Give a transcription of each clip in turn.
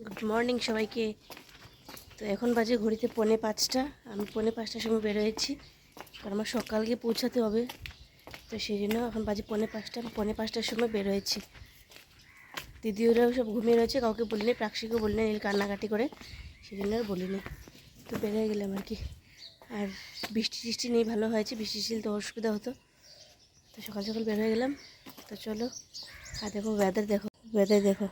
Good morning সবাইকে। তো এখন বাজে ঘড়িতে 4:45। আমি 4:45টার সময় বেরোয়েছি, কারণ আমার সকাল গিয়ে পৌঁছাতে হবে। তো সেই জন্য এখন বাজে 4:45। আমি 4:45টার সময় বেরোয়েছি। দিদি ওরাও সব ঘুমিয়ে রয়েছে, কাউকে বলিনি, প্রাক্ষীকেও বলিনি, নীল কান্নাকাটি করে, সেই জন্য আর বলিনি। তো বেরিয়ে গেলাম আর কি। আর বৃষ্টি টিষ্টি নেই, ভালো হয়েছে। বৃষ্টি ছিল তো অসুবিধা হতো। তো সকাল সকাল বের হয়ে গেলাম। তো চলো। আর দেখো ওয়েদার, দেখো ওয়েদার দেখো।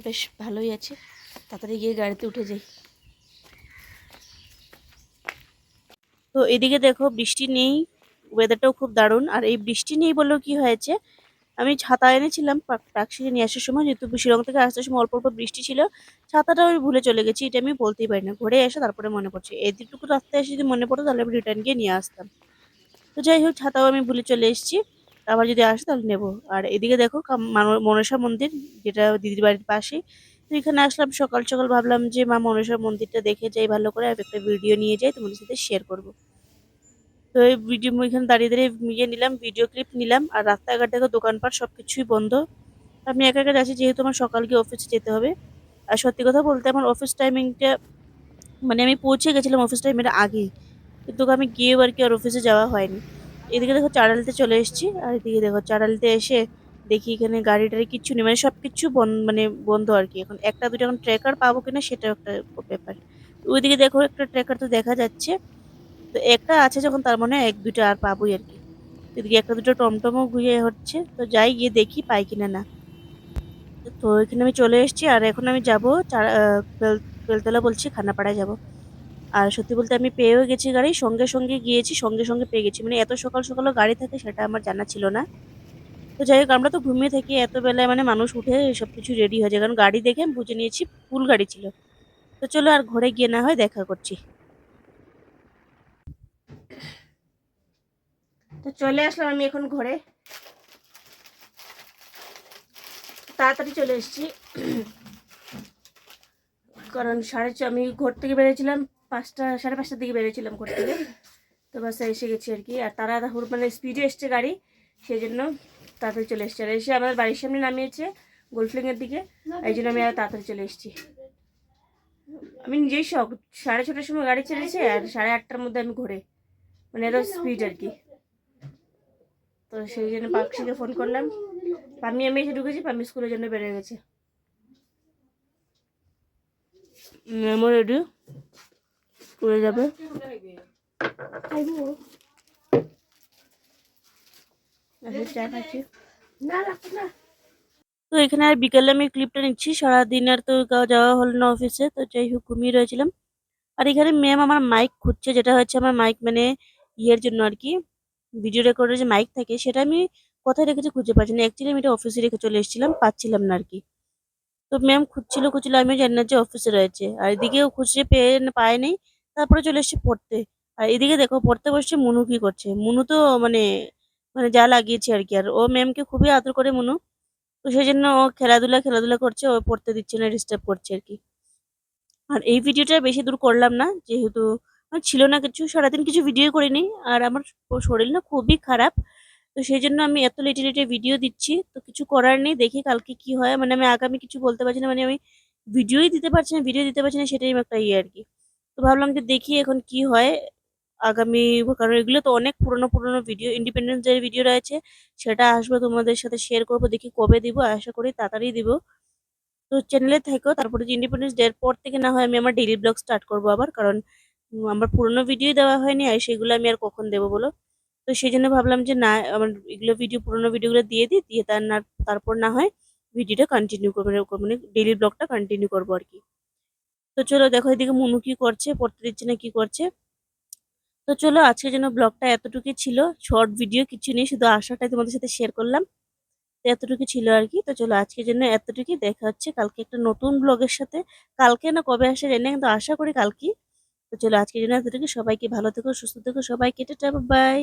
বেশ ভালোই আছে। তাড়াতাড়ি গিয়ে গাড়িতে উঠে যাই। তো এদিকে দেখো বৃষ্টি নেই, ওয়েদারটাও খুব দারুণ। আর এই বৃষ্টি নেই বললেও কি হয়েছে, আমি ছাতা এনেছিলাম প্রাকশিকে নিয়ে আসার সময়, যেহেতু শিলং থেকে আসার সময় অল্প অল্প বৃষ্টি ছিল, ছাতাটাও আমি ভুলে চলে গেছি। এটা আমি বলতেই পারি না, ঘুরে এসে তারপরে মনে পড়ছে। এদিকটুকু রাস্তায় এসে যদি মনে পড়তো তাহলে আমি রিটার্ন গিয়ে নিয়ে আসতাম। তো যাই হোক, ছাতাও আমি ভুলে চলে এসেছি। আবার যদি আসে তাহলে নেবো। আর এদিকে দেখো মনসা মন্দির, যেটা দিদির বাড়ির পাশেই। তো এখানে আসলাম সকাল সকাল, ভাবলাম যে মা মনসা মন্দিরটা দেখে যাই ভালো করে, আর একটা ভিডিও নিয়ে যাই, তোমাদের সাথে শেয়ার করবো। তো এই ভিডিও এখানে দাঁড়িয়ে দাঁড়িয়ে নিলাম, ভিডিও ক্লিপ নিলাম। আর রাস্তাঘাট দেখো, দোকানপাট সবকিছুই বন্ধ। আমি একা একা যাচ্ছি, যেহেতু আমার সকাল গিয়ে অফিসে যেতে হবে। আর সত্যি কথা বলতে আমার অফিস টাইমিংটা, মানে আমি পৌঁছে গেছিলাম অফিস টাইমের আগেই, কিন্তু আমি গিয়েও আর কি আর অফিসে যাওয়া হয়নি। এদিকে দেখো চারালিতে চলে এসেছি। আর এদিকে দেখো চারালিতে এসে দেখি এখানে গাড়ি টাড়ি কিচ্ছু নেই, মানে সবকিছু বন্ধ, মানে বন্ধ আর কি। এখন একটা দুটো এখন ট্রেকার পাবো কিনা সেটাও একটা ব্যাপার। ওইদিকে দেখো একটা ট্রেকার তো দেখা যাচ্ছে। তো একটা আছে যখন, তার মানে এক দুটো আর পাবোই আর কি। এদিকে একটা দুটো টমটমও ঘুরে হচ্ছে, তো যাই গিয়ে দেখি পাই কিনা না। তো এখানে আমি চলে এসেছি। আর এখন আমি যাবো বেলতলা, বলছি খানাপাড়ায় যাব। আর সত্যি বলতে আমি পেয়েও গেছি গাড়ি, সঙ্গে সঙ্গে গিয়েছি, সঙ্গে সঙ্গে পেয়ে গেছি। মানে এত সকাল সকালও গাড়ি থাকে সেটা আমার জানা ছিল না। তো যাই হোক, আমরা তো ঘুমিয়ে থাকি এত বেলায়, মানে মানুষ উঠে সবকিছু রেডি হয়ে যায়, কারণ গাড়ি দেখে আমি বুঝে নিয়েছি ফুল গাড়ি ছিল। তো চলো, আর ঘরে গিয়ে না হয় দেখা করছি। তো চলে আসলাম আমি এখন ঘরে, তাড়াতাড়ি চলে এসেছি। কারণ আমি ঘর থেকে বেরিয়েছিলাম 5টা, 5:30টার দিকে বেরিয়েছিলাম ঘর থেকে। তো বাসে এসে গেছি আর কি। আর তারা মানে স্পিডে এসছে গাড়ি, সেই জন্য তাড়াতাড়ি চলে এসছে। আর এসে আমাদের বাড়ির সামনে নামিয়েছে গোলফ্লিংয়ের দিকে, এই জন্য আমি আর তাড়াতাড়ি চলে এসেছি। আমি নিজেই শখ, 6:30টার সময় গাড়ি ছেড়েছে আর 8:30টার মধ্যে আমি ঘরে, মানে এত স্পিড আর কি। তো সেই জন্য পাক্ষিকে ফোন করলাম। আমি এসে ঢুকেছি, আমি স্কুলের জন্য বেরিয়ে গেছে। মেমো রেডি, স্কুলে যাবে। চা খাচ্ছি। তো এখানে আর বিকেলে আমি ক্লিপটা নিচ্ছি, সারাদিন আর তো যাওয়া হলো না অফিসে। তো যাই হোক, ঘুমিয়ে রয়েছিলাম। আর এখানে ম্যাম আমার মাইক খুঁজছে, যেটা হচ্ছে আমার মাইক, মানে ইয়ের জন্য আর কি, ভিডিও রেকর্ডের যে মাইক থাকে সেটা আমি কোথায় রেখেছি খুঁজে পাচ্ছি না। অ্যাকচুয়ালি আমি এটা অফিসে রেখে চলে এসেছিলাম, পাচ্ছিলাম না আর কি। তো ম্যাম খুঁজছিল খুঁজছিল, আমি জানি না যে অফিসে রয়েছে। আর এদিকেও খুঁজে পায় নেই। তারপরে চলে এসেছি পড়তে। আর এদিকে দেখো পড়তে বসছে, মুনু কি করছে। মুনু তো মানে মানে যা লাগিয়েছে আর কি। আর ও ম্যামকে খুবই আদর করে মুনু। তো সেই জন্য ও খেলাধুলা খেলাধুলা করছে, ও পড়তে দিচ্ছে না, ডিস্টার্ব করছে আর কি। আর এই ভিডিওটা বেশি দূর করলাম না, যেহেতু আমার ছিল না কিছু, সারাদিন কিছু ভিডিও করিনি। আর আমার শরীর না খুবই খারাপ। তো সেই জন্য আমি এত লেটে লেটে ভিডিও দিচ্ছি। তো কিছু করার নেই, দেখি কালকে কি হয়। মানে আমি আগামী কিছু বলতে পারছি না, মানে আমি ভিডিও দিতে পারছি না, সেটাই একটা ইয়ে আর কি। তো ভাবলাম যে দেখি এখন কি হয় আগামী, কারণ এগুলো তো অনেক পুরনো পুরনো ভিডিও, ইন্ডিপেন্ডেন্স ডে ভিডিও রয়েছে, সেটা আসবে তোমাদের সাথে শেয়ার করবো। দেখি কবে দিব, আশা করি তাড়াতাড়ি দিব। তো চ্যানেলে থেকো, তারপরে যে ইন্ডিপেন্ডেন্স ডে এর পর থেকে না হয় আমি আমার ডেইলি ব্লগ স্টার্ট করবো আবার, কারণ আমার পুরোনো ভিডিও দেওয়া হয়নি, আর সেগুলো আমি আর কখন দেবো বলো। তো সেই জন্য ভাবলাম যে না, আমার এগুলো পুরোনো ভিডিওগুলো দিয়ে দিই, দিয়ে তারপর না হয় ভিডিওটা কন্টিনিউ করবো, মানে ডেইলি ব্লগটা কন্টিনিউ করবো আর কি। তো চলো দেখো, এদিকে মুনু কি করছে, পড়তে দিচ্ছে না কি করছে। তো চলো, আজকের জন্য ব্লগটা এতটুকুই ছিল। শর্ট ভিডিও কিছু নেই, শুধু আশাটাই তোমাদের সাথে শেয়ার করলাম। তো এতটুকু ছিল আর কি। তো চলো, আজকের জন্য এতটুকুই। দেখা হচ্ছে কালকে একটা নতুন ব্লগের সাথে। কালকে না কবে আসে জানি না, কিন্তু আশা করি কালকে। তো চলো, আজকের জন্য এতটুকু। সবাইকে ভালো থেকো, সুস্থ থেকো, সবাইকে টাটা, বাই।